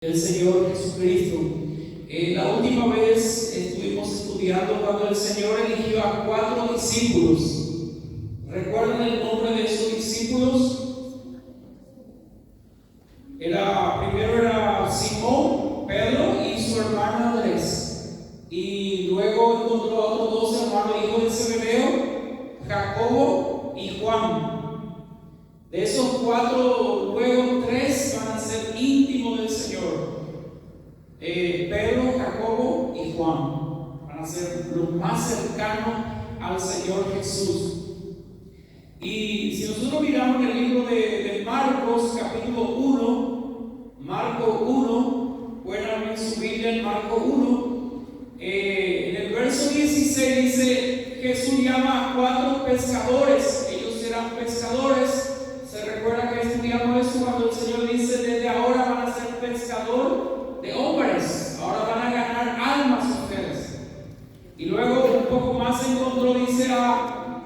El Señor Jesucristo. La última vez estuvimos estudiando cuando el Señor eligió a 4 discípulos. ¿Recuerdan el nombre de esos discípulos? Primero era Simón, Pedro y su hermano Andrés. Y luego encontró a otros 2 hermanos, hijos de Zebedeo, Jacobo y Juan. De esos 4, luego 3 van a ser íntimos del Señor. Pedro, Jacobo y Juan van a ser los más cercanos al Señor Jesús. Y si nosotros miramos el libro de Marcos, capítulo 1, Marcos 1, pueden abrir su Biblia en Marcos 1, en el verso 16 dice: Jesús llama a 4 pescadores, ellos eran pescadores. Se recuerda que estudiamos eso cuando el Señor dice: desde ahora van a ser pescador de hombres, ahora van a ganar almas ustedes. Y luego un poco más encontró, dice, a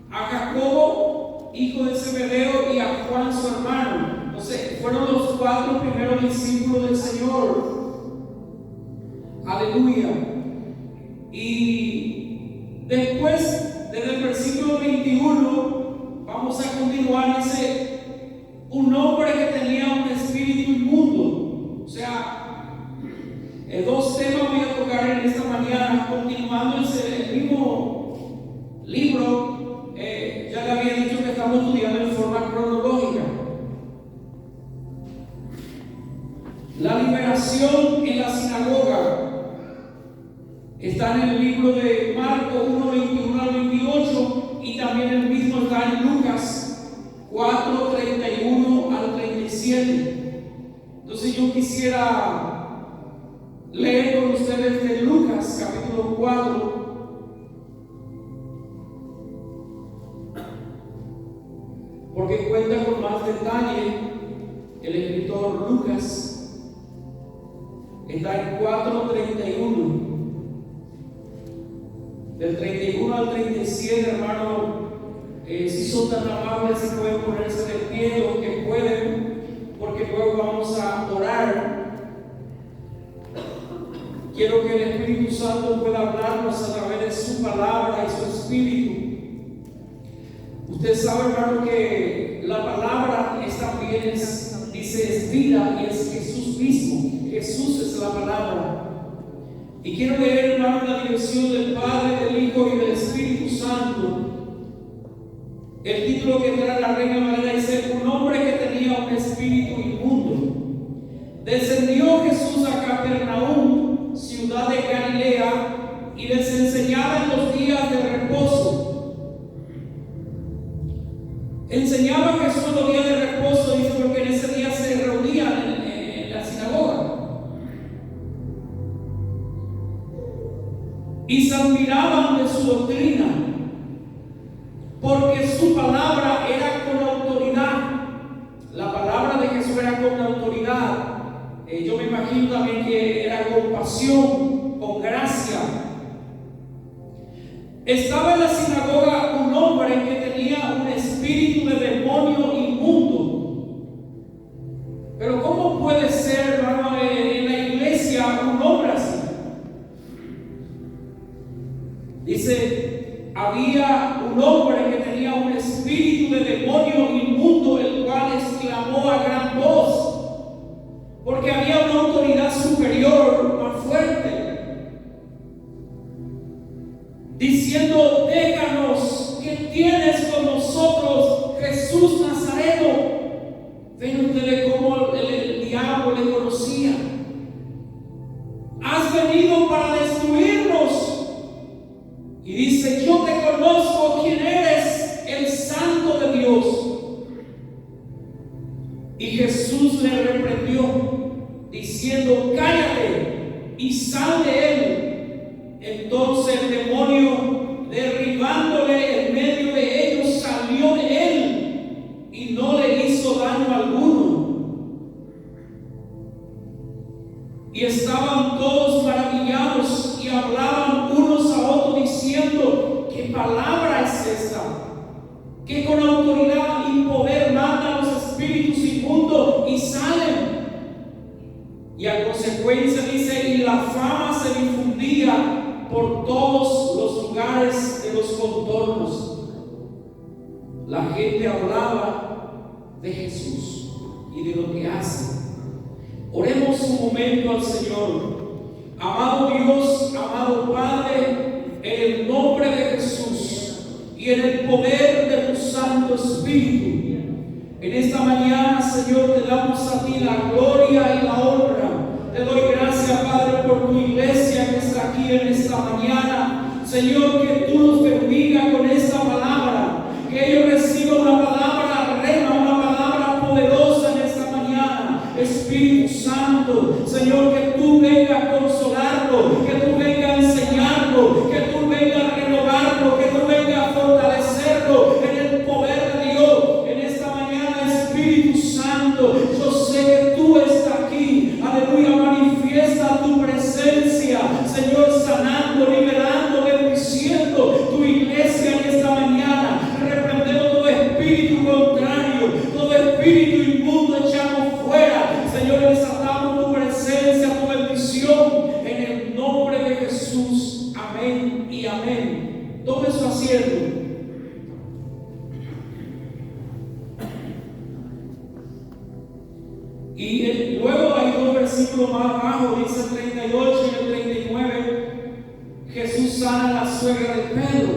Jacobo, hijo de Zebedeo, y a Juan su hermano. Entonces fueron los 4 primeros discípulos del Señor. Aleluya. Y después, desde el versículo 21, vamos a continuar. Dice: un hombre que tenía un espíritu inmundo. O sea, 2 temas voy a tocar en esta mañana, continuando el mismo libro. Ya le había dicho que estamos estudiando en forma cronológica. La liberación en la sinagoga está en el libro de Marcos 1, 21 al 28, y también el mismo está en Lucas 4, 31 al 37. Entonces yo quisiera leer con ustedes de Lucas capítulo 4, porque cuenta con más detalle. El escritor Lucas está en 4:31. Del 31 al 37, hermano, si son tan amables, si pueden ponerse de pie, los que pueden, porque luego vamos a orar. Quiero que el Espíritu Santo pueda hablarnos a través de su palabra y su Espíritu. Usted sabe, hermano, que la palabra es también, dice, es vida, y es Jesús mismo. Jesús es la palabra. Y quiero leer, hermano, la dirección del Padre, del Hijo y del Espíritu Santo. El título que trae la Reina Valera dice: un hombre que tenía un espíritu inmundo. Descendió Jesús a Capernaum, ciudad de Galilea, y les enseñaba en los días de reposo. Enseñaba Jesús en los días de reposo, dice, porque en ese día se reunían en la sinagoga. Y se admiraban de su doctrina, porque su palabra era con autoridad. La palabra de Jesús era con autoridad. Yo me imagino también que era con pasión, con gracia. Estaba en la sinagoga un hombre que tenía un espíritu de demonio inmundo. Pero ¿cómo puede ser, hermano, en la iglesia un hombre así? Dice: había un hombre que tenía un espíritu de demonio inmundo, el cual exclamó a gran voz, porque había una autoridad superior, más fuerte, diciendo: déjanos, ¿qué tienes con nosotros, Jesús Nazareno? Ven ustedes cómo el diablo le conocía. Has venido para destruirnos. Y dice: yo te conozco quién eres, el Santo de Dios. Y Jesús le reprendió, diciendo: cállate y sal de él. Entonces el demonio, derribándole en medio de ellos, salió de él y no le hizo daño alguno. Y estaban todos maravillados y hablaban unos a otros diciendo: ¿qué palabra es esta? Que con autoridad y poder mandan los espíritus inmundos y salen. Y a consecuencia dice, y la fama se difundía por todos los lugares de los contornos. La gente hablaba de Jesús y de lo que hace. Oremos un momento al Señor. Amado Dios, amado Padre, en el nombre de Jesús y en el poder de tu Santo Espíritu, en esta mañana, Señor, te damos a ti la gloria y la honra. Te doy gracias, Padre, por tu iglesia que está aquí en esta mañana. Señor, que tú nos bendiga con esta palabra, que ellos reciban una palabra rema, una palabra poderosa en esta mañana. Espíritu Santo, Señor, que tú vengas a consolarlo, que tú vengas a enseñarlo, que tú vengas a renovarlo, que tú vengas a fortalecerlo en el poder de Dios. En esta mañana, Espíritu Santo, yo sé que tú estás aquí. Aleluya, manifiesta tu presencia, Señor, sanando, liberando, bendiciendo tu iglesia en esta mañana. Reprendemos todo espíritu contrario, todo espíritu inmundo, echamos fuera. Señor, desatamos tu presencia, tu bendición en el nombre de Jesús. Amén y amén. Tome su asiento. Y luego hay dos versículos más abajo, dice el 38 y el 39, Jesús sana a la suegra de Pedro.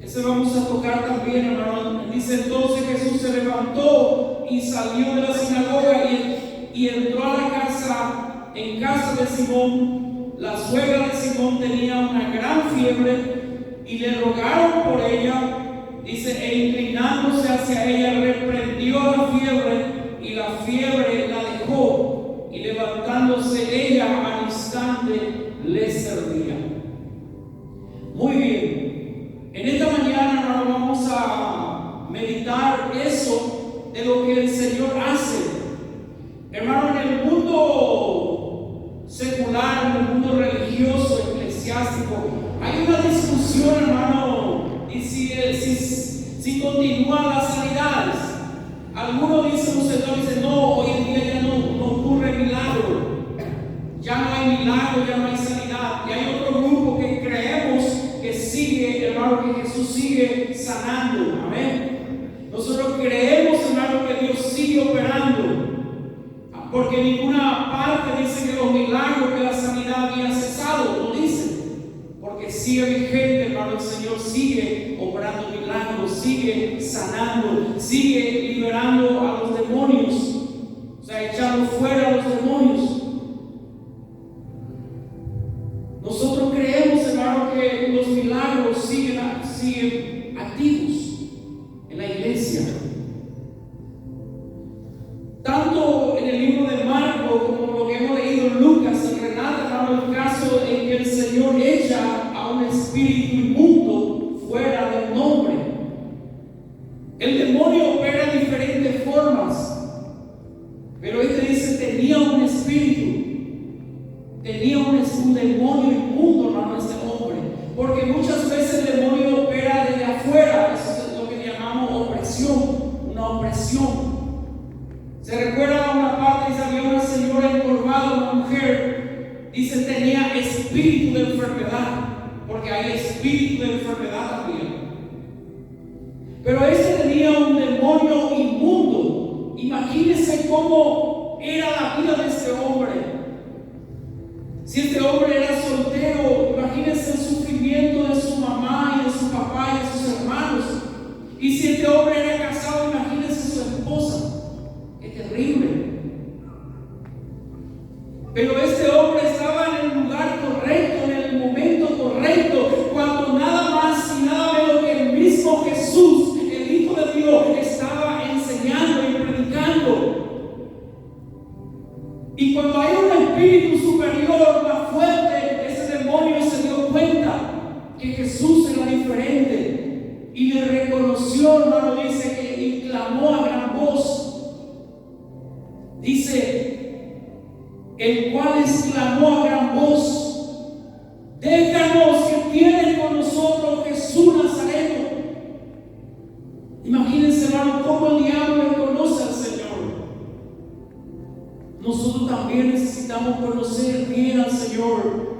Ese vamos a tocar también, hermano. Dice entonces Jesús se levantó y salió de la sinagoga y entró a la casa, en casa de Simón. La suegra de Simón tenía una gran fiebre y le rogaron por ella. Dice, e inclinándose hacia ella, reprendió la fiebre. Y la fiebre la dejó, y levantándose ella al instante le servía. Muy bien, en esta mañana, hermano, vamos a meditar eso de lo que el Señor hace. Hermano, en el mundo secular, en el mundo religioso, eclesiástico, hay una discusión, hermano, y si continúan las sanidades. Algunos dicen, un sector dice, no, hoy en día ya no ocurre milagro, ya no hay milagro, ya no hay sanidad. Y hay otro grupo que creemos que sigue, hermano, que Jesús sigue sanando. Amén. Nosotros creemos, hermano, que Dios sigue operando, porque en ninguna parte dice que los milagros, que la sanidad había cesado. No dice, porque sigue vigente, hermano. El Señor sigue obrando milagros, sigue sanando, sigue liberando a los demonios, o sea, echando fuera a los demonios. Nosotros creemos, hermano, que los milagros siguen activos en la iglesia. Tanto en el libro de Marcos como lo que hemos leído en Lucas, se relata, hermano, el caso en que el Señor echa a un espíritu inmundo fuera del hombre. El demonio opera de diferentes formas, pero este dice, tenía un espíritu, tenía un demonio inmundo, hermano, este hombre, porque muchas veces el demonio opera desde afuera. Eso es lo que llamamos opresión, una opresión. Se recuerda a una parte, dice, había una señora encorvada, una mujer, dice, tenía espíritu de enfermedad, porque hay espíritu de enfermedad también. Pero este tenía un demonio inmundo. Imagínense cómo era la vida de este hombre. Si este hombre era soltero, imagínense el sufrimiento de su mamá y de su papá y de sus hermanos. Y si este hombre era casado, imagínense su esposa. Es terrible. Pero este hombre estaba en el lugar correcto, en el momento correcto, cuando nada más y nada menos que el mismo Jesús, el Hijo de Dios, estaba enseñando y predicando. Y cuando hay un espíritu superior más fuerte, ese demonio se dio cuenta que Jesús era diferente y le reconoció, hermano, dice que y clamó a gran voz. Dice, el cual exclamó a gran voz, déjanos que tiene con nosotros Jesús Nazareno. Imagínense, hermano, cómo el diablo conoce al Señor. Nosotros también necesitamos conocer bien al Señor.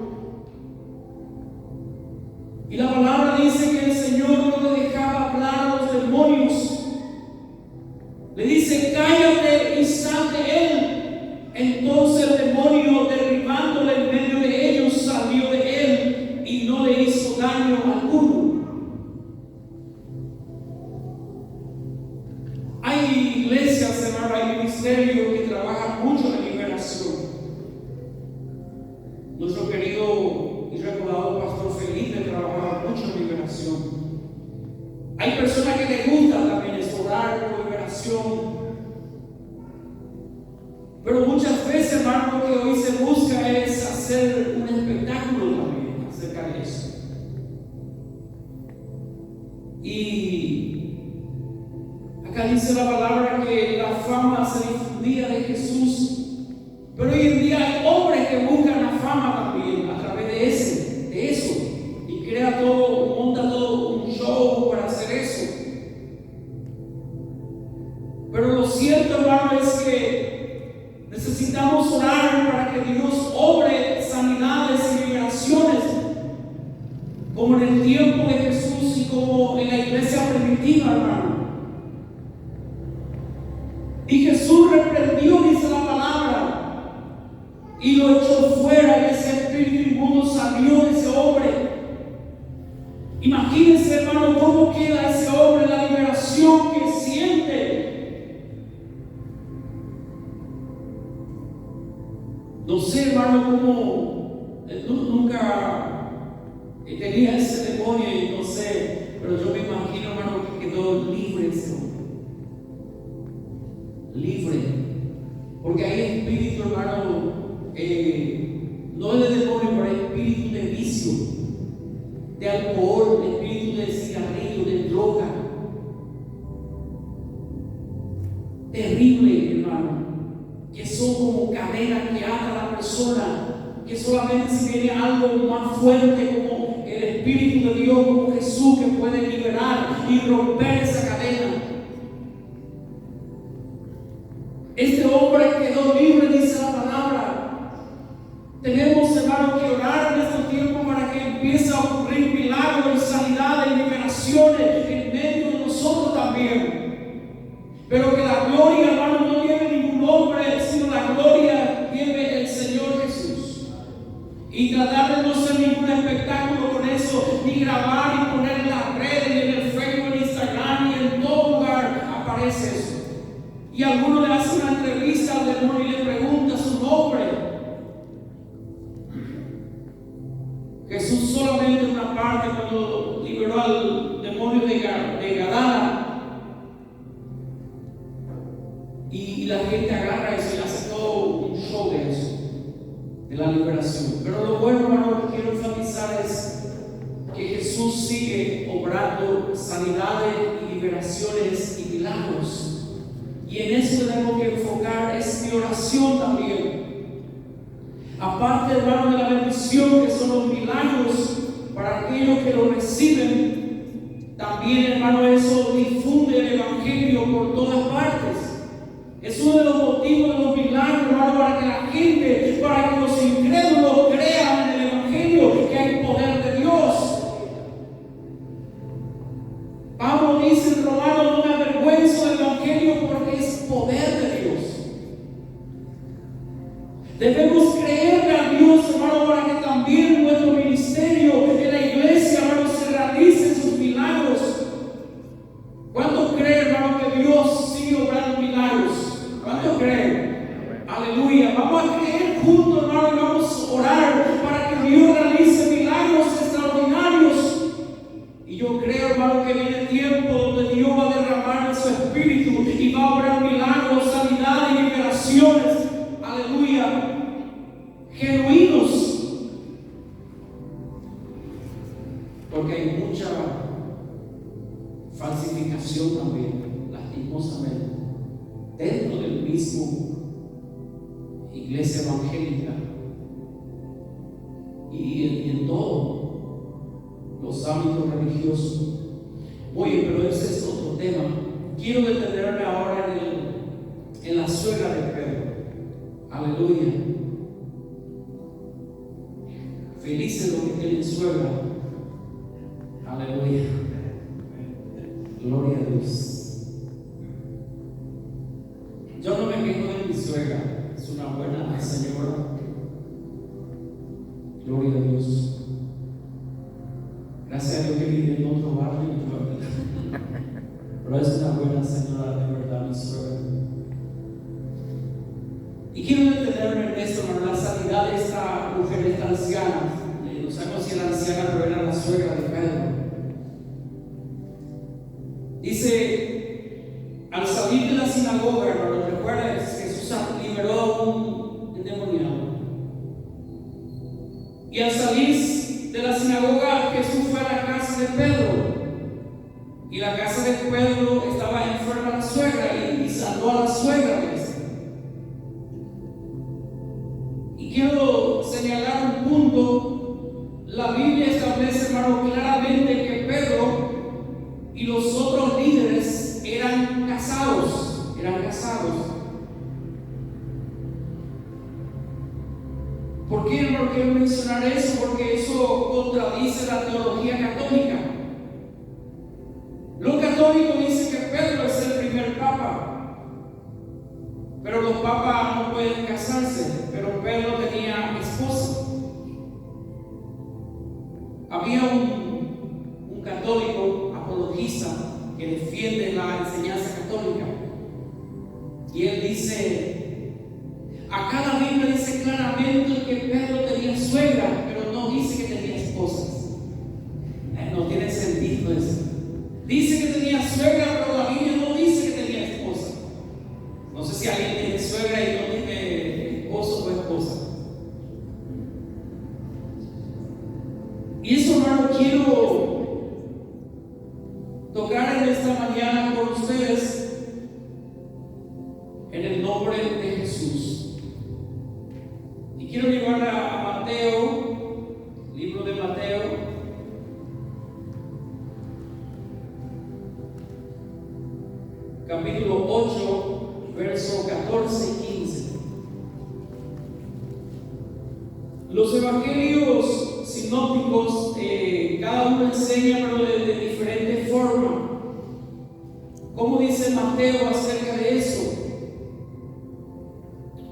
Y la palabra dice que el Señor no le dejaba hablar a los demonios. Le dice, cállate y sal de él. Entonces el demonio, derribándole en medio de ellos, salió de él y no le hizo daño alguno. Hay iglesias, hermano, hay ministerios que trabajan mucho en liberación. Nuestro querido y recordado pastor Felipe trabajaba mucho en liberación. Hay personas que les gusta también orar por liberación. Pero muchas veces, hermano, lo que hoy se busca es hacer un espectáculo también acerca de eso. Y acá dice la palabra que la fama se difundía de Jesús. Pero hoy en día hay hombres que buscan la fama también a través de eso. Y crea todo, monta todo un show para hacer eso. Pero lo cierto, hermano, es que necesitamos orar para que Dios obre sanidades y liberaciones, como en el tiempo de Jesús y como en la iglesia primitiva, hermano. Y Jesús reprendió, dice la palabra, y lo echó fuera, y ese espíritu inmundo salió de ese hombre. Imagínense, hermano, cómo queda ese hombre, la liberación que siente. No sé, hermano, cómo nunca tenía ese demonio y no sé, pero yo me imagino, hermano, que quedó libre ese hombre. Libre. Porque hay espíritu, hermano, no es de demonio, pero hay espíritu de vicio, de alcohol, de espíritu de cigarrillo, de droga. Terrible, hermano. Que son como cadenas que atan a la persona, que solamente si viene algo más fuerte como el Espíritu de Dios, como Jesús, que puede liberar y romper esa cadena. Este hombre quedó libre, dice la palabra. Tenemos, hermano, que orar en este tiempo para que empiece a ocurrir milagros y sanidades y liberaciones en medio de nosotros también. Pero que la gloria, hermano, no lleve ningún hombre, sino la gloria lleve el Señor Jesús. Y tratar de no ser ningún espectáculo con eso, ni grabar y poner en las redes, y en el Facebook, en Instagram, y en todo lugar aparece eso. Y alguno le hace una entrevista al demonio y le pregunta su nombre. Jesús solamente en una parte, cuando liberó al demonio de Gadara, y la gente agarra eso y hace todo un show de eso, de la liberación. Pero lo bueno, hermano, que quiero enfatizar es que Jesús sigue obrando sanidades y liberaciones y milagros. Y en eso tenemos que enfocar, es mi oración también. Aparte, hermano, de la bendición que son los milagros para aquellos que lo reciben, también, hermano, eso difunde el Evangelio por todas partes. Es uno de los motivos de los milagros, hermano, para que la gente, para que los incrédulos crean en el Evangelio, que hay poder de Dios. Pablo dice en Romanos, no me avergüenzo del Evangelio porque es poder de Dios. Debemos creerle a Dios, hermano, para que también nuestro ministerio en la iglesia, hermano, se realicen sus milagros. ¿Cuántos creen, hermano, que Dios sigue obrando milagros? ¿Cuántos creen? Aleluya. Vamos a creer juntos, hermano, y vamos a orar para que Dios realice milagros extraordinarios. Y yo creo, hermano, que viene tiempo donde Dios va a derramar su espíritu y va a obrar milagros, sanidad y liberaciones. Aleluya. Genuinos. Porque hay mucha falsificación también, lastimosamente, dentro del mismo iglesia evangélica y en todos los ámbitos religiosos. Oye, pero ese es otro tema. Quiero detenerme ahora en la suegra de Pedro. Aleluya. Felices los que tienen suegra. Aleluya. Gloria a Dios. Yo no me quejo de mi suegra. Es una buena señora. Gloria a Dios. Gracias a Dios que vive en otro barrio. Pero es una buena señora, de verdad, mi suegra. Y quiero detenerme en esto, hermano, la sanidad de esta mujer, esta anciana. No sabemos si era anciana, pero era la suegra de Pedro. Dice, al salir de la sinagoga, hermano, recuerda, Jesús liberó a un endemoniado. Y al salir de la sinagoga, Jesús fue a la casa de Pedro. Y la casa de Pedro estaba enferma la suegra y sanó a la suegra. Y quiero señalar un punto. La Biblia establece, hermano, claramente que Pedro y los otros líderes eran casados. ¿Por qué, hermano, quiero mencionar eso? Porque eso contradice la teología católica. Los católicos dicen que Pedro es el primer papa, pero los papas no pueden casarse. Pero Pedro tenía esposa. Había un católico apologista que defiende la enseñanza católica, y él dice: acá la Biblia dice claramente que Pedro tenía suegra, pero no dice que tenía esposas. No tiene sentido eso. Dice que tenía suegra, pero la Biblia no dice que tenía esposa. No sé si alguien tiene suegra y no tiene esposo o esposa. Y eso, hermano, quiero tocar en esta mañana con ustedes en el nombre de Jesús. Y quiero llevar a Mateo, libro de Mateo, capítulo 8, verso 14 y 15. Los evangelios sinópticos, cada uno enseña, pero de diferente forma. ¿Cómo dice Mateo acerca de eso?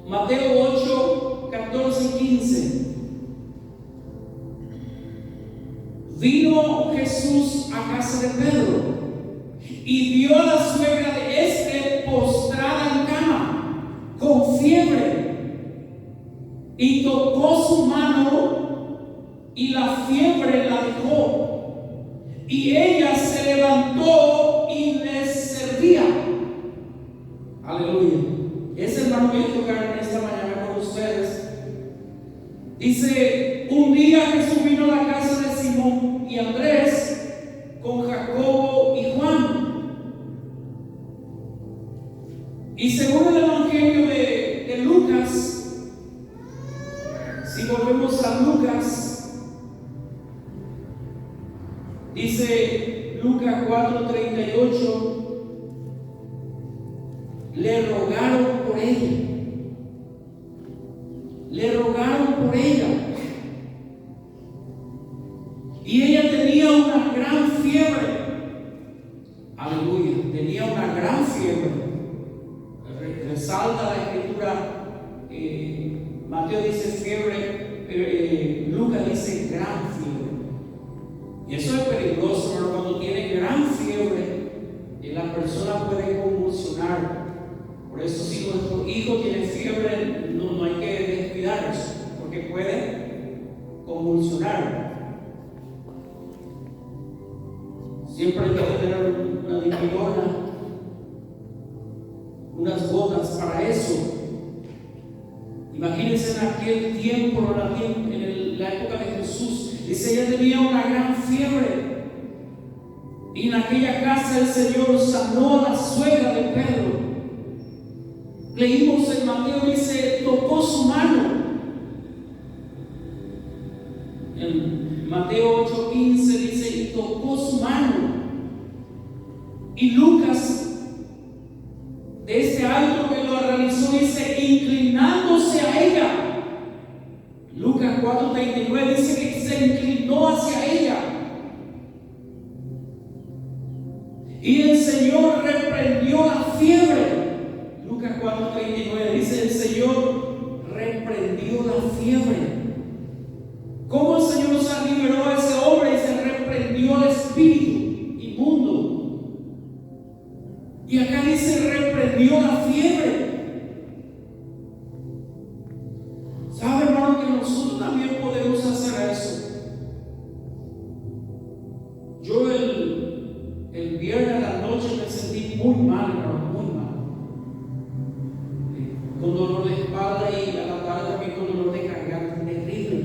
Mateo 8, 14 y 15. Vino Jesús a casa de Pedro y vio a la suegra de este postrada en cama, con fiebre, y tocó su mano, y la fiebre la dejó, y ella se levantó y les servía. Aleluya. Ese hermano voy a tocar en esta mañana con ustedes. Dice: un día Jesús vino a la casa de Simón y Andrés con Jacobo y Juan. Y según el evangelio de Lucas, si volvemos a Lucas, dice Lucas 4:38, le rogaron por ella. Y ella tenía una gran fiebre. Aleluya, tenía una gran fiebre. Resalta la escritura. Mateo dice fiebre, Lucas dice gran fiebre. Y eso es peligroso, pero cuando tiene gran fiebre, la persona puede convulsionar. Por eso, si nuestro hijo tiene fiebre, no hay que descuidarnos, porque puede convulsionar. Siempre hay que tener una dipirona, unas gotas para eso. Imagínense en aquel tiempo, en la época de Jesús, dice: ella tenía una gran fiebre. Y en aquella casa el Señor sanó a la suegra de Pedro. Leímos en Mateo, dice: tocó su mano. En Mateo 8:15 dice: y tocó su mano. Y Lucas, de este acto que lo realizó, dice: inclinándose a ella. Lucas 4:39 dice que se inclinó hacia ella. Y el Señor reprendió la fiebre. Lucas 4:39 dice: el Señor reprendió la fiebre. ¿Cómo el Señor liberó a ese hombre? Y se reprendió al espíritu inmundo. Y acá dice: reprendió la fiebre. ¿Sabe, hermano, que nosotros también podemos hacer eso? Yo el viernes a la noche me sentí muy mal, hermano, muy mal. Con dolor de espalda y a la tarde también con dolor de garganta terrible.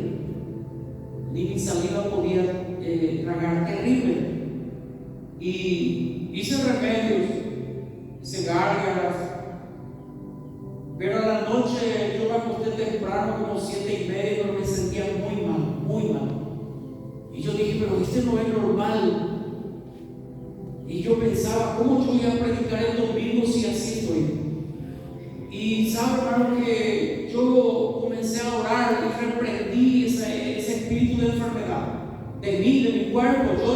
Ni mi saliva podía tragar, terrible. Y hice remedios, hice gárgaras. Pero a la noche yo me acosté temprano, como 7:30, pero me sentía muy mal, muy mal. Y yo dije: pero no es normal. Y yo pensaba: ¿cómo yo voy a predicar el domingo si así estoy? Y sabe, hermano, que yo comencé a orar y reprendí ese espíritu de enfermedad de mí, de mi cuerpo. Yo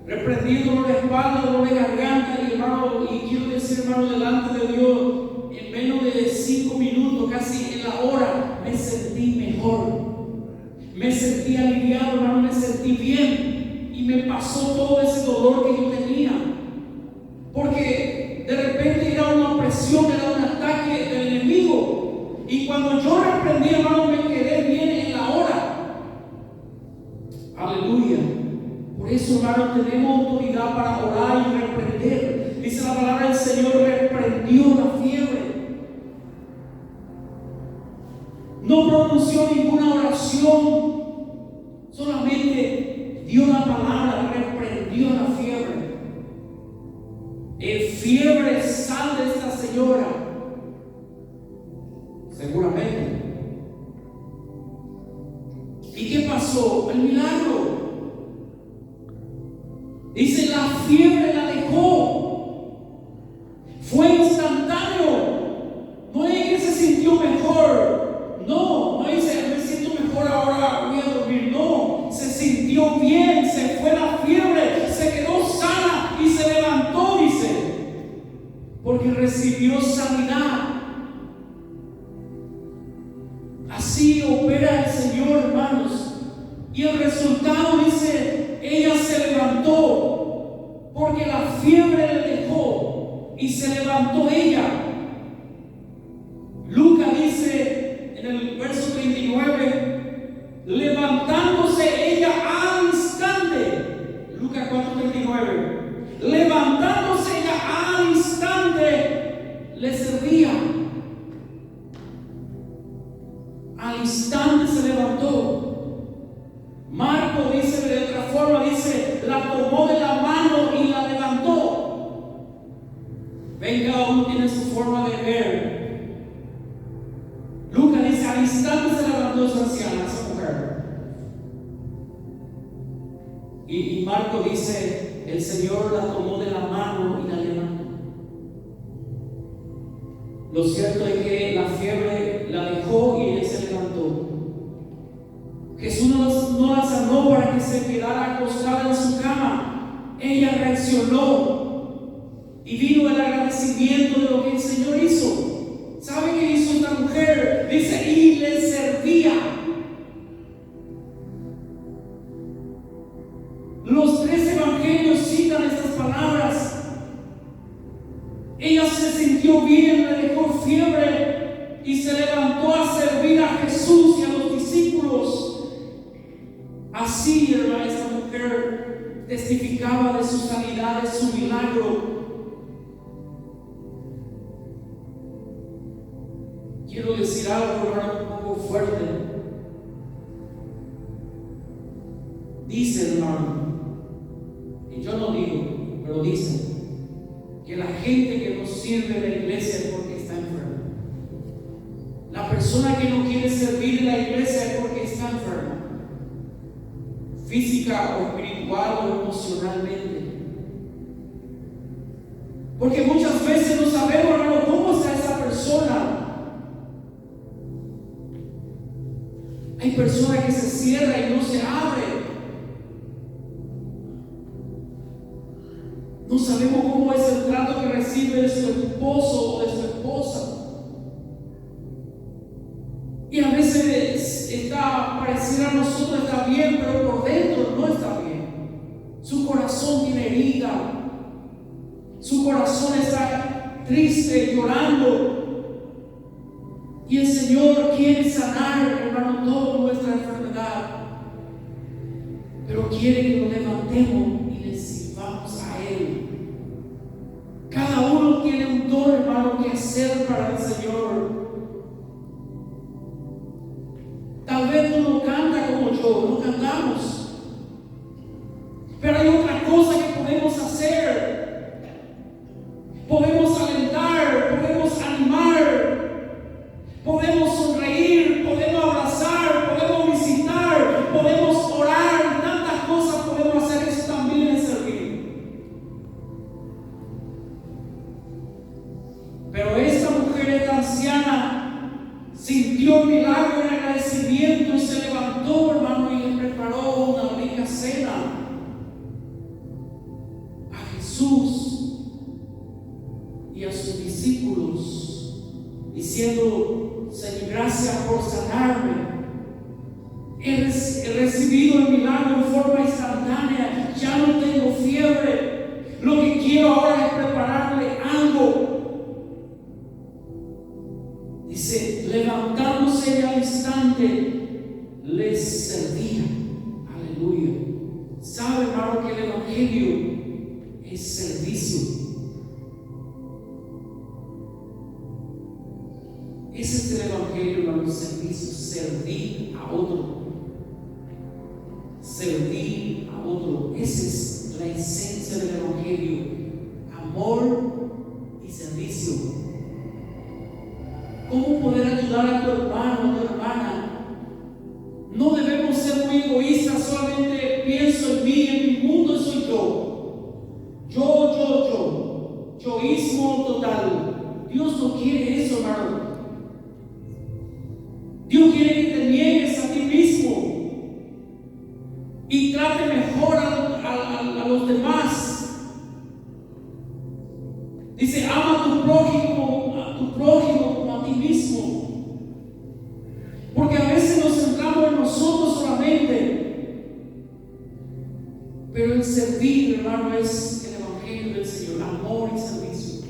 reprendí el dolor de espalda, dolor de garganta. Y hermano, y quiero decir, hermano, delante de Dios, en menos de 5 minutos, casi en la hora, me sentí mejor, me sentí aliviado, hermano, me sentí bien. Y me pasó todo ese dolor que yo tenía, porque de repente era una opresión, era un ataque del enemigo. Y cuando yo reprendí, hermano, me quedé bien en la hora. Aleluya. Por eso, hermano, tenemos autoridad para orar y reprender. Dice la palabra del Señor: reprendió la fiebre. No pronunció ninguna oración, solamente dio la palabra, reprendió la fiebre. Fiebre, sal de esta señora. Seguramente. ¿Y qué pasó? El milagro. Dice: la fiebre la dejó. Fue instantáneo. No es que se sintió mejor. No dice: me siento mejor, ahora voy a dormir. No, se sintió bien, se fue la fiebre, se quedó sana y se levantó, dice, porque recibió sanidad. Así opera el Señor, hermanos. Y el resultado, dice, ella se levantó, porque la fiebre le dejó y se levantó ella. Lucas dice en el verso 39: levantándose ella al instante. Lucas 4:39. Levantándose ella al instante, le servía. Al instante se levantó. Marco dice de otra forma, dice: la tomó de la mano y la levantó. Ven, cada uno tiene su forma de ver. Lucas dice: al instante se levantó esa anciana, esa mujer. Y Marco dice: el Señor la tomó de la mano y la levantó. Lo cierto es que la fiebre la dejó y ella se levantó. Jesús no la sanó para que se quedara acostada en su cama. Ella reaccionó y vino el agradecimiento de lo que el Señor hizo. ¿Sabe qué hizo esta mujer? Dice: y le servía. Los 3 evangelios citan estas palabras. Ella se sintió bien, le dejó fiebre y se levantó a servir a Jesús y a los discípulos. Así, hermana, esta mujer testificaba de su sanidad, de su milagro. Quiero decir algo, hermano, un poco fuerte. Dice, hermano, y yo no digo, pero dice, que la gente que no sirve de la iglesia es porque está enferma. La persona que no quiere servir en la iglesia es porque está enferma, física o espiritual o emocionalmente. Porque muchas veces no sabemos, hermano, cómo está esa persona. Hay personas que se cierran y no se abren. No sabemos cómo es el trato que recibe de su esposo o de su esposa. Y a veces pareciera a nosotros está bien, pero por dentro no está bien. Su corazón tiene herida. Su corazón está triste, llorando. Y el Señor quiere sanar, hermano, toda nuestra enfermedad. Pero quiere que nos levantemos y le sirvamos a Él. Cada uno tiene un don, hermano, que hacer para el Señor. Tal vez tú no cantas como yo, no cantamos. Pero hay otra cosa que podemos hacer. Podemos alentar, podemos animar, podemos sonreír, podemos abrazar, podemos visitar, podemos orar, tantas cosas podemos hacer. Eso también es servir. Pero esta mujer, esta anciana, sintió el milagro en agradecimiento y se levantó, hermano, y le preparó una rica cena a Jesús y a sus discípulos, diciendo: Señor, gracias por sanarme. He recibido el milagro en forma instantánea. Ya no tengo fiebre. Lo que quiero ahora es prepararle algo. Dice, levantándose al instante, les servía. Aleluya. ¿Sabe, hermano, que el evangelio es servicio? Ese es el evangelio, hermano, servicio, servir a otro. Servir a otro. Esa es la esencia del evangelio. Amor y servicio. ¿Cómo poder ayudar a tu hermano, a tu hermana? No debemos ser muy egoístas, solamente pienso en mí, en mi mundo soy yo. Yoísmo total. Dios no quiere eso, hermano. Dios quiere que te niegues a ti mismo y trate mejor a los demás. Dice, ama a tu prójimo como a ti mismo. Porque a veces nos centramos en nosotros solamente. Pero el servir, hermano, es el evangelio del Señor, amor y servicio.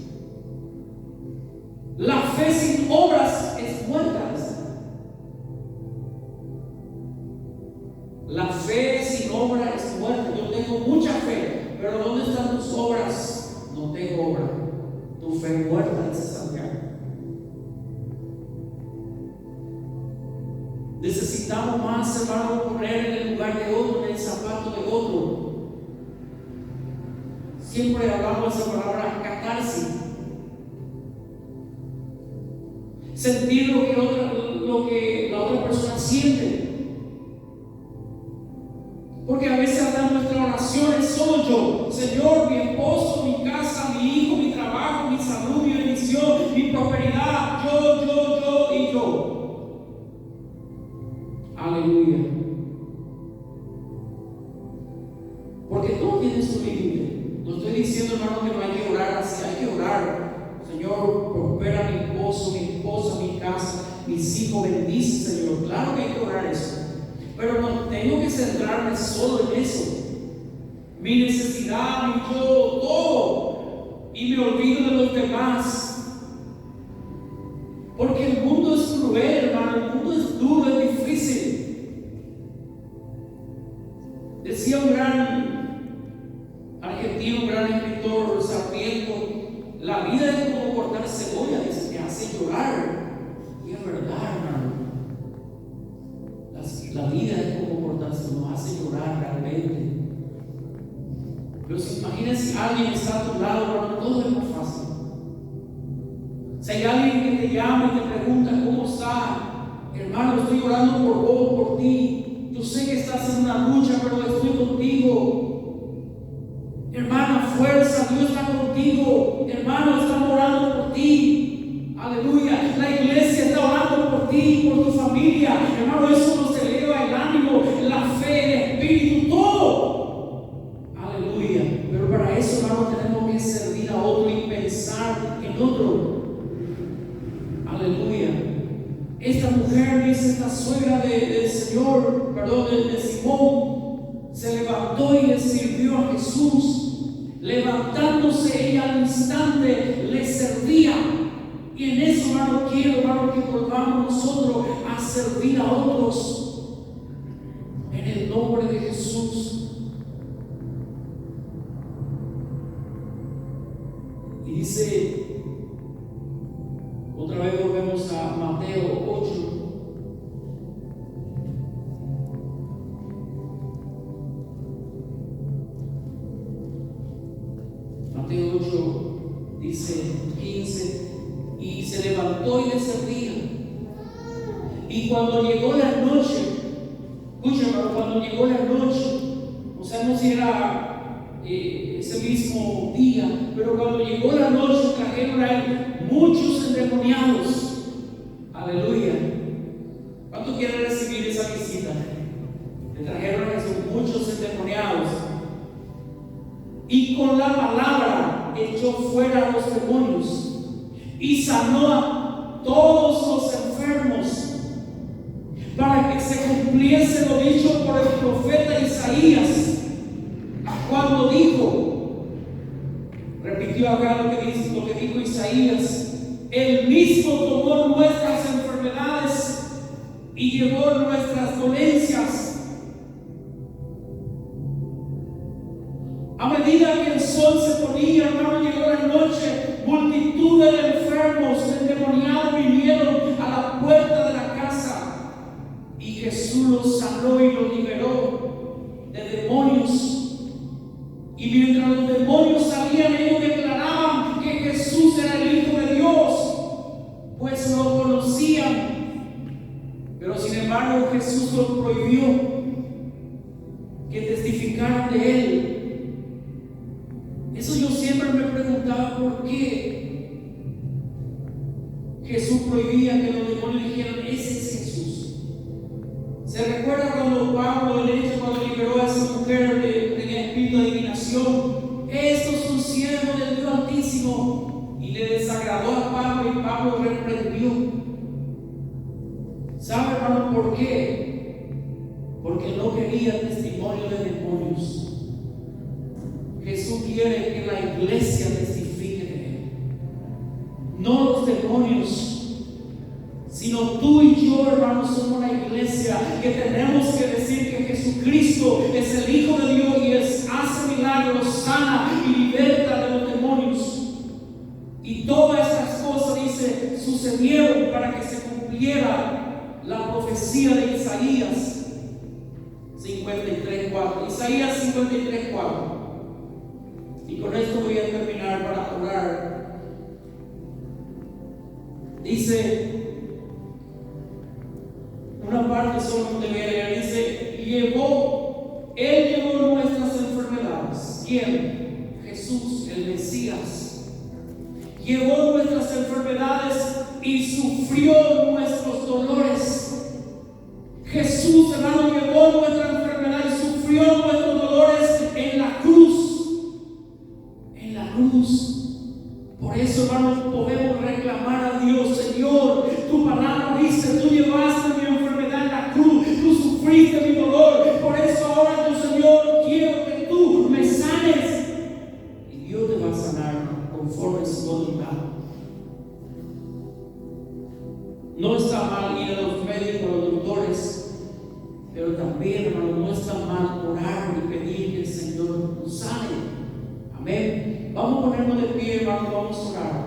La fe sin obras es muerta. La fe sin obra es muerta. Yo tengo mucha fe, pero ¿dónde están tus obras? No tengo obra. Tu fe muerta, dice Santiago. Necesitamos más, hermano, poner en el lugar de otro, en el zapato de otro. Siempre hablamos de esa palabra catarsis. Sentir lo que la otra persona siente. Porque a veces hasta nuestras oraciones solo yo, Señor, mi esposo, mi casa, mi hijo, mi trabajo, mi salud, mi bendición, mi prosperidad, yo y yo. Aleluya. Porque todo tiene su límite. No estoy diciendo, hermano, que no hay que orar así, hay que orar. Señor, prospera a mi esposo, mi esposa, mi casa, mis hijos, bendice, Señor. Claro que hay que orar eso. Pero no tengo que centrarme solo en eso. Mi necesidad, mi yo, todo. Y me olvido de los demás. Porque el mundo es cruel, hermano. El mundo es duro, es difícil. Decía un gran argentino, un gran escritor, Sarmiento, la vida es como cortar cebolla, dice, que hace llorar. Y es verdad, hermano. La vida es como cortarse, nos hace llorar realmente. Pero si imaginen si alguien está a tu lado, hermano, todo es más fácil. Si hay alguien que te llama y te pregunta cómo está, hermano, estoy orando por vos, por ti. Yo sé que estás en una lucha, pero estoy contigo. Hermana, fuerza, Dios está contigo. Hermano, estamos orando por ti. Aleluya. La iglesia está orando por ti, por tu familia. Hermano, eso no se Esta mujer, dice esta suegra del Señor, perdón, de Simón, se levantó y le sirvió a Jesús. Levantándose ella al instante le servía. Y en eso, hermano, quiero, hermano, que volvamos nosotros a servir a otros en el nombre de Jesús. Y dice, otra vez volvemos a Mateo 8. Mateo 8 dice 15, y se levantó y le servía. Y cuando llegó la noche, escucha, cuando llegó la noche, o sea, no si era ese mismo día, pero cuando llegó la noche trajeron a él muchos endemoniados. Aleluya. ¿Cuánto quieren recibir esa visita? Le trajeron a Jesús muchos endemoniados y con la palabra echó fuera a los demonios y sanó a todos los enfermos, para que se cumpliese lo dicho por el profeta Isaías, cuando dijo, repitió acá lo que dijo Isaías: Él mismo tomó nuestras enfermedades y llevó nuestras dolencias. A medida que el sol se ponía, hermano, llegó la noche, multitud de enfermos endemoniados vinieron a la puerta de la casa, y Jesús los sanó y los liberó de demonios. Y mientras los demonios salían, ellos declaraban que Jesús era el Hijo de Dios, pues lo conocían. Pero sin embargo Jesús los prohibió que testificaran de él. Eso yo siempre me preguntaba, ¿por qué Jesús prohibía que los demonios dijeran: ese es Jesús? ¿Se recuerda cuando Pablo, de hecho, cuando liberó a esa mujer que tenía espíritu de adivinación? Estos son siervos del Dios Altísimo. Y le desagradó a Pablo y Pablo reprendió. ¿Sabe, hermano, por qué? Porque no quería testimonio de demonios. Jesús quiere que la iglesia testifique de él, no los demonios, sino tú y yo, hermanos, somos una iglesia que tenemos que decir que Jesucristo es el Hijo de Dios y hace milagros, sana y liberta de los demonios. Y todas estas cosas, dice, sucedieron para que se cumpliera la profecía de Isaías 53:4. Isaías 53:4. Y con esto voy a terminar para orar. Dice una parte solamente voy a leer. Dice: Él llevó nuestras enfermedades. ¿Quién? Jesús, el Mesías. Llevó nuestras enfermedades y sufrió nuestros dolores. Jesús, hermano, llevó nuestra enfermedad y sufrió nuestros dolores en la cruz. En la cruz. Por eso, hermanos, podemos reclamar a Dios: Señor, tu palabra dice, tú llevaste mi enfermedad en la cruz, tú sufriste mi dolor. Por eso ahora, yo, Señor, quiero que tú me sanes. Y Dios te va a sanar conforme a su voluntad. No está mal ir a los médicos, a los doctores, pero también, hermano, no está mal orar y pedir que el Señor nos sane. Amén. Vamos a ponernos de pie, hermano, vamos a orar.